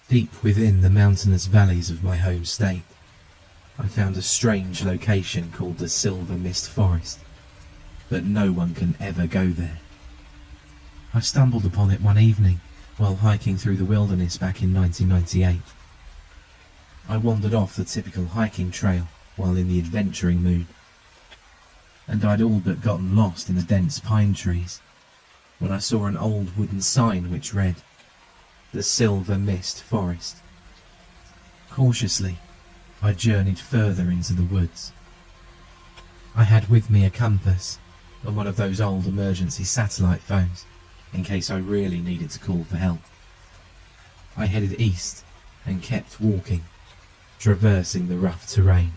Deep within the mountainous valleys of my home state, I found a strange location called the Silver Mist Forest, but no one can ever go there. I stumbled upon it one evening while hiking through the wilderness back in 1998. I wandered off the typical hiking trail while in the adventuring mood, and I'd all but gotten lost in the dense pine trees when I saw an old wooden sign which read, "The Silver Mist Forest." Cautiously, I journeyed further into the woods. I had with me a compass and one of those old emergency satellite phones in case I really needed to call for help. I headed east and kept walking, traversing the rough terrain.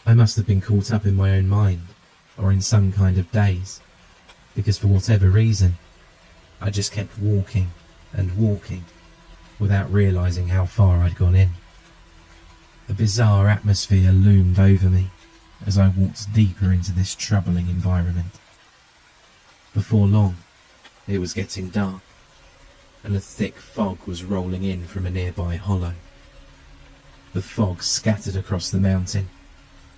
I must have been caught up in my own mind or in some kind of daze, because for whatever reason, I just kept walking and walking without realizing how far I'd gone in. A bizarre atmosphere loomed over me as I walked deeper into this troubling environment. Before long, it was getting dark, and a thick fog was rolling in from a nearby hollow. The fog scattered across the mountain,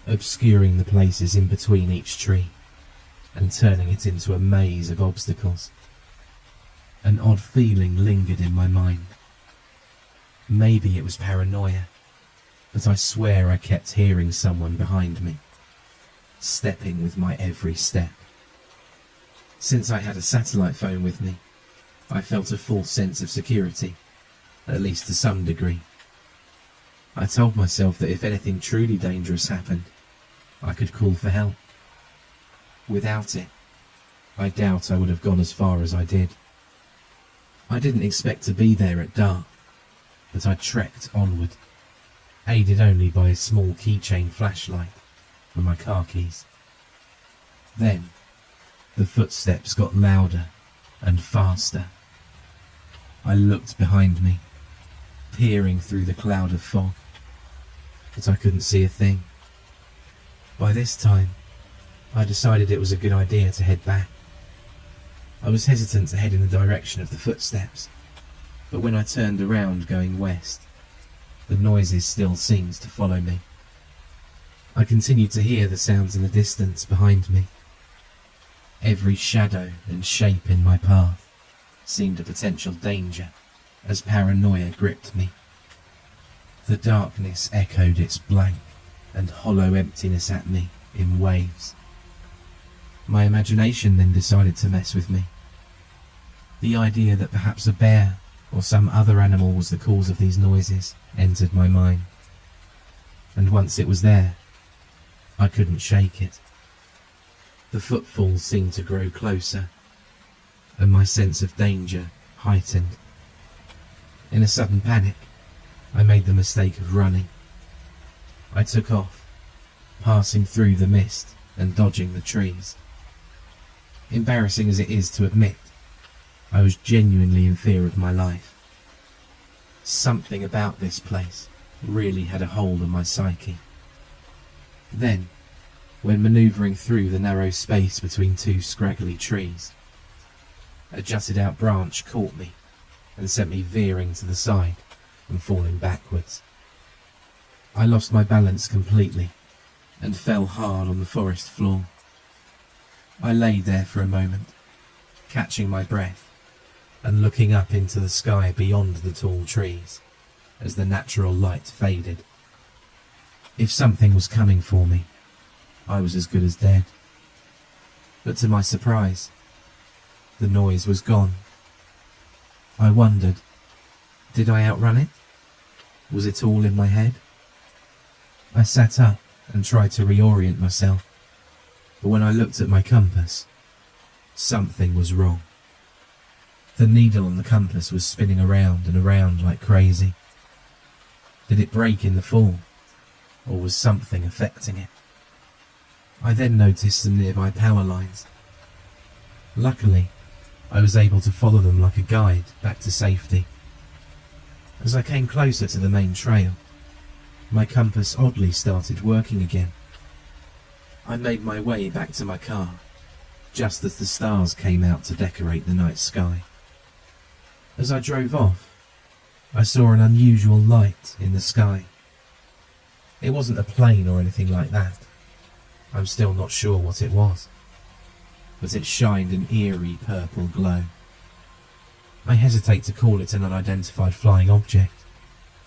obscuring the places in between each tree, and turning it into a maze of obstacles. An odd feeling lingered in my mind. Maybe it was paranoia, but I swear I kept hearing someone behind me, stepping with my every step. Since I had a satellite phone with me, I felt a false sense of security, at least to some degree. I told myself that if anything truly dangerous happened, I could call for help. Without it, I doubt I would have gone as far as I did. I didn't expect to be there at dark, but I trekked onward, aided only by a small keychain flashlight from my car keys. Then, the footsteps got louder and faster. I looked behind me, peering through the cloud of fog, but I couldn't see a thing. By this time, I decided it was a good idea to head back. I was hesitant to head in the direction of the footsteps, but when I turned around going west, the noises still seemed to follow me. I continued to hear the sounds in the distance behind me. Every shadow and shape in my path seemed a potential danger as paranoia gripped me. The darkness echoed its blank and hollow emptiness at me in waves. My imagination then decided to mess with me. The idea that perhaps a bear or some other animal was the cause of these noises entered my mind. And once it was there, I couldn't shake it. The footfalls seemed to grow closer, and my sense of danger heightened. In a sudden panic, I made the mistake of running. I took off, passing through the mist and dodging the trees. Embarrassing as it is to admit, I was genuinely in fear of my life. Something about this place really had a hold on my psyche. Then, when manoeuvring through the narrow space between two scraggly trees, a jutted out branch caught me and sent me veering to the side and falling backwards. I lost my balance completely and fell hard on the forest floor. I lay there for a moment, catching my breath and looking up into the sky beyond the tall trees as the natural light faded. If something was coming for me, I was as good as dead. But to my surprise, the noise was gone. I wondered, did I outrun it? Was it all in my head? I sat up and tried to reorient myself, but when I looked at my compass, something was wrong. The needle on the compass was spinning around and around like crazy. Did it break in the fall, or was something affecting it? I then noticed some nearby power lines. Luckily, I was able to follow them like a guide back to safety. As I came closer to the main trail, my compass oddly started working again. I made my way back to my car, just as the stars came out to decorate the night sky. As I drove off, I saw an unusual light in the sky. It wasn't a plane or anything like that. I'm still not sure what it was, but it shined an eerie purple glow. I hesitate to call it an unidentified flying object,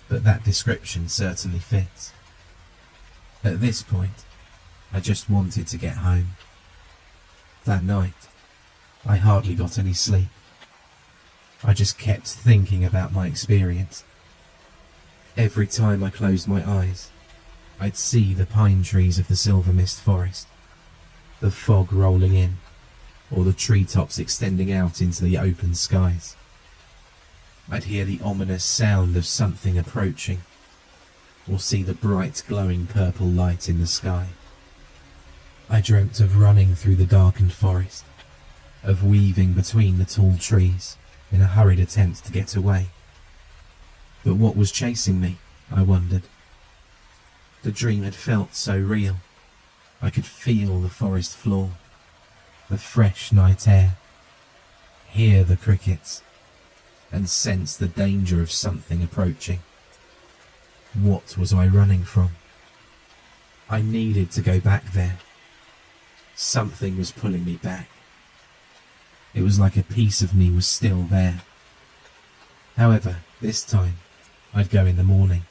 but that description certainly fits. At this point, I just wanted to get home. That night, I hardly got any sleep. I just kept thinking about my experience. Every time I closed my eyes, I'd see the pine trees of the Silver Mist Forest, the fog rolling in, or the treetops extending out into the open skies. I'd hear the ominous sound of something approaching, or see the bright glowing purple light in the sky. I dreamt of running through the darkened forest, of weaving between the tall trees in a hurried attempt to get away. But what was chasing me, I wondered. The dream had felt so real. I could feel the forest floor, the fresh night air, hear the crickets, and sense the danger of something approaching. What was I running from? I needed to go back there. Something was pulling me back. It was like a piece of me was still there. However, this time, I'd go in the morning.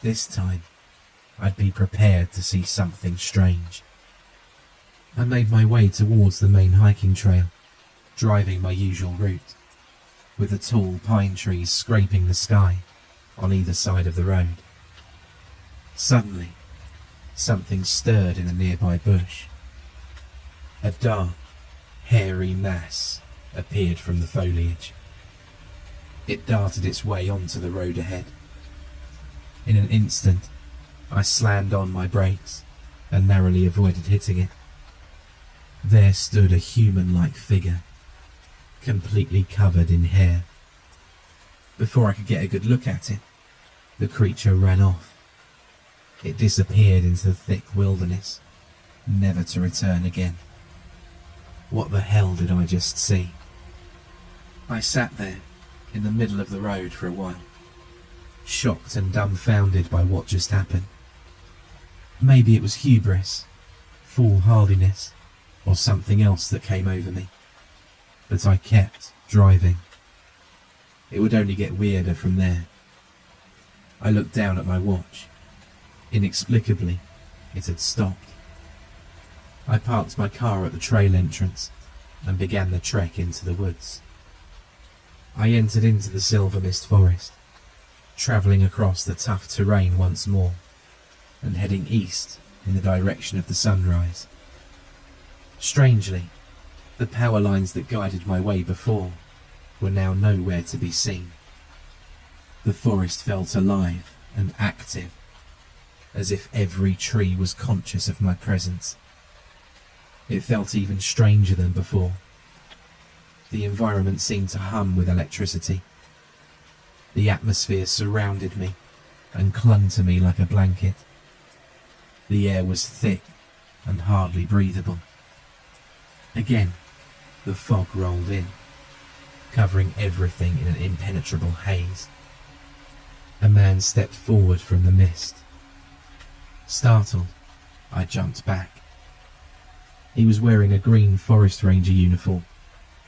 This time, I'd be prepared to see something strange. I made my way towards the main hiking trail, driving my usual route, with the tall pine trees scraping the sky on either side of the road. Suddenly, something stirred in a nearby bush. A dark, hairy mass appeared from the foliage. It darted its way onto the road ahead. In an instant, I slammed on my brakes and narrowly avoided hitting it. There stood a human-like figure, completely covered in hair. Before I could get a good look at it, the creature ran off. It disappeared into the thick wilderness, never to return again. What the hell did I just see? I sat there, in the middle of the road for a while, shocked and dumbfounded by what just happened. Maybe it was hubris, foolhardiness, or something else that came over me. But I kept driving. It would only get weirder from there. I looked down at my watch. Inexplicably, it had stopped. I parked my car at the trail entrance and began the trek into the woods. I entered into the Silver Mist Forest, travelling across the tough terrain once more, and heading east in the direction of the sunrise. Strangely, the power lines that guided my way before were now nowhere to be seen. The forest felt alive and active, as if every tree was conscious of my presence. It felt even stranger than before. The environment seemed to hum with electricity. The atmosphere surrounded me and clung to me like a blanket. The air was thick and hardly breathable. Again, the fog rolled in, covering everything in an impenetrable haze. A man stepped forward from the mist. Startled, I jumped back. He was wearing a green forest ranger uniform,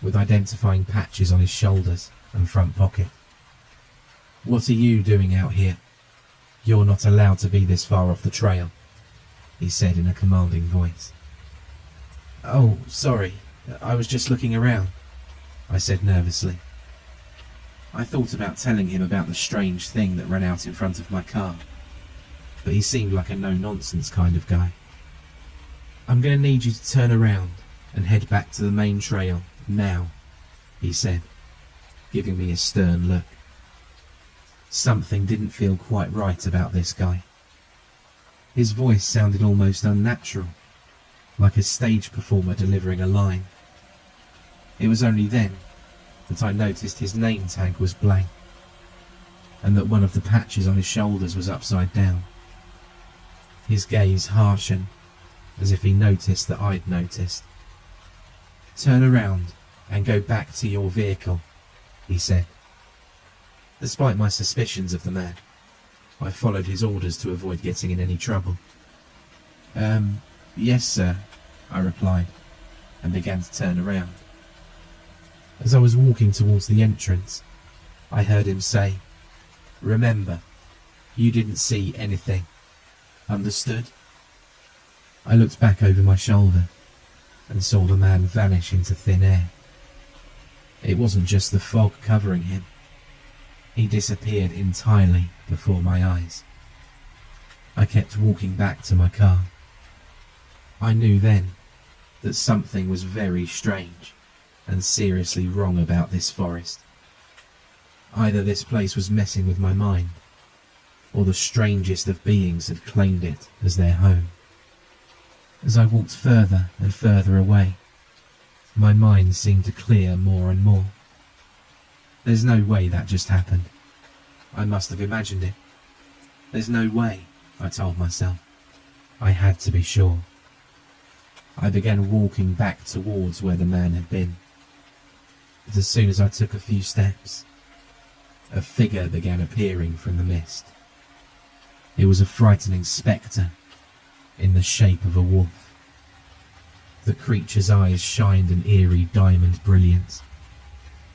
with identifying patches on his shoulders and front pocket. "What are you doing out here? You're not allowed to be this far off the trail," he said in a commanding voice. "Oh, sorry, I was just looking around," I said nervously. I thought about telling him about the strange thing that ran out in front of my car, but he seemed like a no-nonsense kind of guy. "I'm going to need you to turn around and head back to the main trail now," he said, giving me a stern look. Something didn't feel quite right about this guy. His voice sounded almost unnatural, like a stage performer delivering a line. It was only then that I noticed his name tag was blank, and that one of the patches on his shoulders was upside down. His gaze harshened, as if he noticed that I'd noticed. "Turn around and go back to your vehicle," he said. Despite my suspicions of the man, I followed his orders to avoid getting in any trouble. Yes, sir, I replied, and began to turn around. As I was walking towards the entrance, I heard him say, "Remember, you didn't see anything. Understood?" I looked back over my shoulder and saw the man vanish into thin air. It wasn't just the fog covering him. He disappeared entirely before my eyes. I kept walking back to my car. I knew then that something was very strange and seriously wrong about this forest. Either this place was messing with my mind, or the strangest of beings had claimed it as their home. As I walked further and further away, my mind seemed to clear more and more. There's no way that just happened. I must have imagined it. There's no way, I told myself. I had to be sure. I began walking back towards where the man had been. But as soon as I took a few steps, a figure began appearing from the mist. It was a frightening spectre in the shape of a wolf. The creature's eyes shined an eerie diamond brilliance,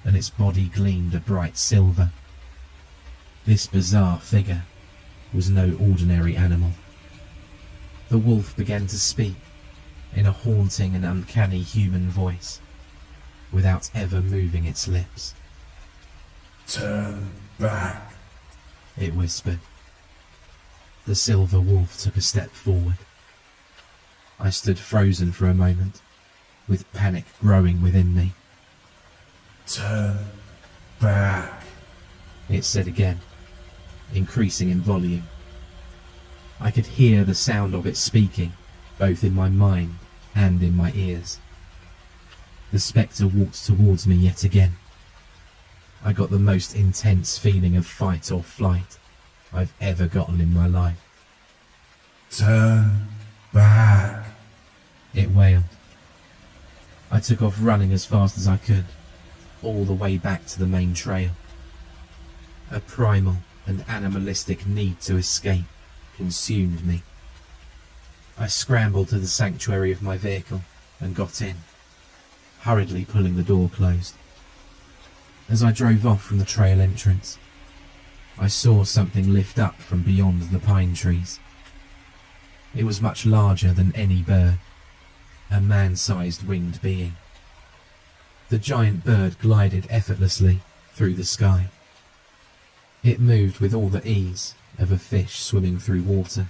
and its body gleamed a bright silver. This bizarre figure was no ordinary animal. The wolf began to speak in a haunting and uncanny human voice, without ever moving its lips. "Turn back," it whispered. The silver wolf took a step forward. I stood frozen for a moment, with panic growing within me. "Turn back," it said again, increasing in volume. I could hear the sound of it speaking, both in my mind and in my ears. The spectre walked towards me yet again. I got the most intense feeling of fight or flight I've ever gotten in my life. "Turn back," it wailed. I took off running as fast as I could, all the way back to the main trail. A primal and animalistic need to escape consumed me. I scrambled to the sanctuary of my vehicle and got in, hurriedly pulling the door closed. As I drove off from the trail entrance, I saw something lift up from beyond the pine trees. It was much larger than any bird, a man-sized winged being. The giant bird glided effortlessly through the sky. It moved with all the ease of a fish swimming through water.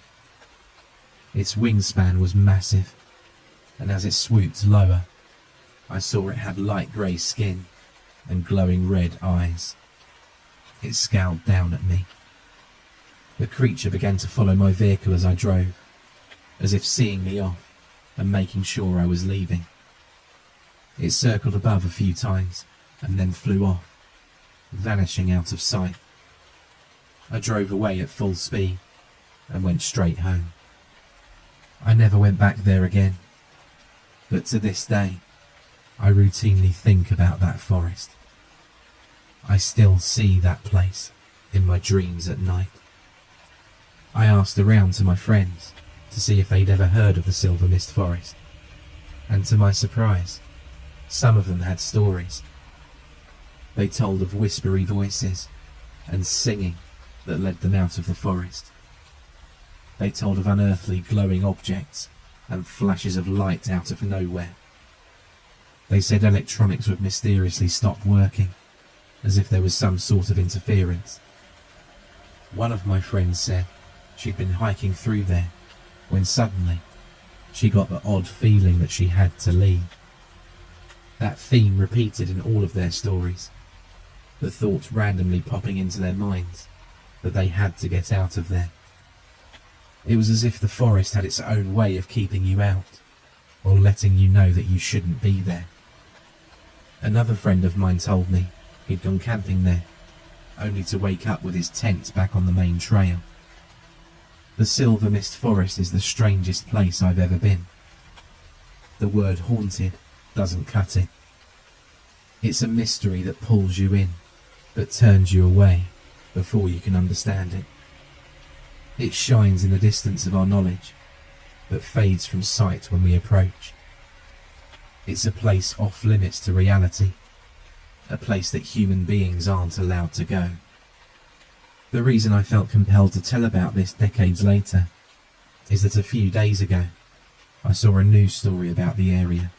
Its wingspan was massive, and as it swooped lower, I saw it had light grey skin and glowing red eyes. It scowled down at me. The creature began to follow my vehicle as I drove, as if seeing me off and making sure I was leaving. It circled above a few times and then flew off, vanishing out of sight. I drove away at full speed and went straight home. I never went back there again, but to this day, I routinely think about that forest. I still see that place in my dreams at night. I asked around to my friends to see if they'd ever heard of the Silver Mist Forest, and to my surprise, some of them had stories. They told of whispery voices and singing that led them out of the forest. They told of unearthly glowing objects and flashes of light out of nowhere. They said electronics would mysteriously stop working, as if there was some sort of interference. One of my friends said she'd been hiking through there when suddenly she got the odd feeling that she had to leave. That theme repeated in all of their stories, the thought randomly popping into their minds that they had to get out of there. It was as if the forest had its own way of keeping you out, or letting you know that you shouldn't be there. Another friend of mine told me he'd gone camping there, only to wake up with his tent back on the main trail. The Silver Mist Forest is the strangest place I've ever been. The word haunted doesn't cut it. It's a mystery that pulls you in, but turns you away before you can understand it. It shines in the distance of our knowledge, but fades from sight when we approach. It's a place off limits to reality, a place that human beings aren't allowed to go. The reason I felt compelled to tell about this decades later is that a few days ago, I saw a news story about the area.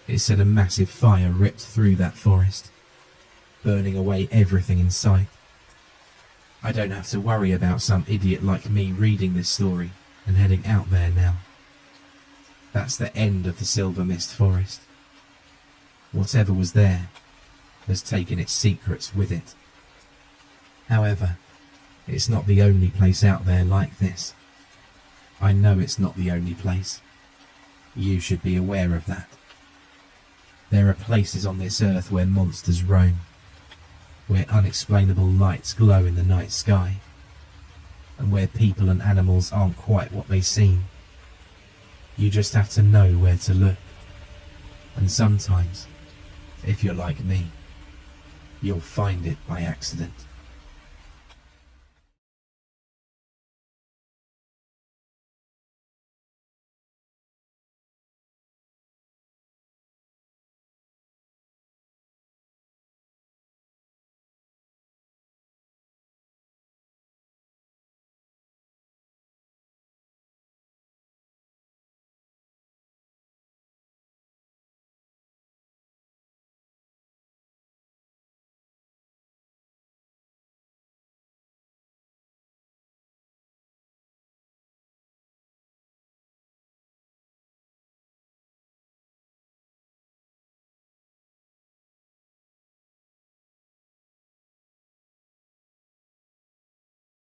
It said a massive fire ripped through that forest, burning away everything in sight. I don't have to worry about some idiot like me reading this story and heading out there now. That's the end of the Silver Mist Forest. Whatever was there has taken its secrets with it. However, it's not the only place out there like this. I know it's not the only place. You should be aware of that. There are places on this earth where monsters roam, where unexplainable lights glow in the night sky, and where people and animals aren't quite what they seem. You just have to know where to look. And sometimes, if you're like me, you'll find it by accident.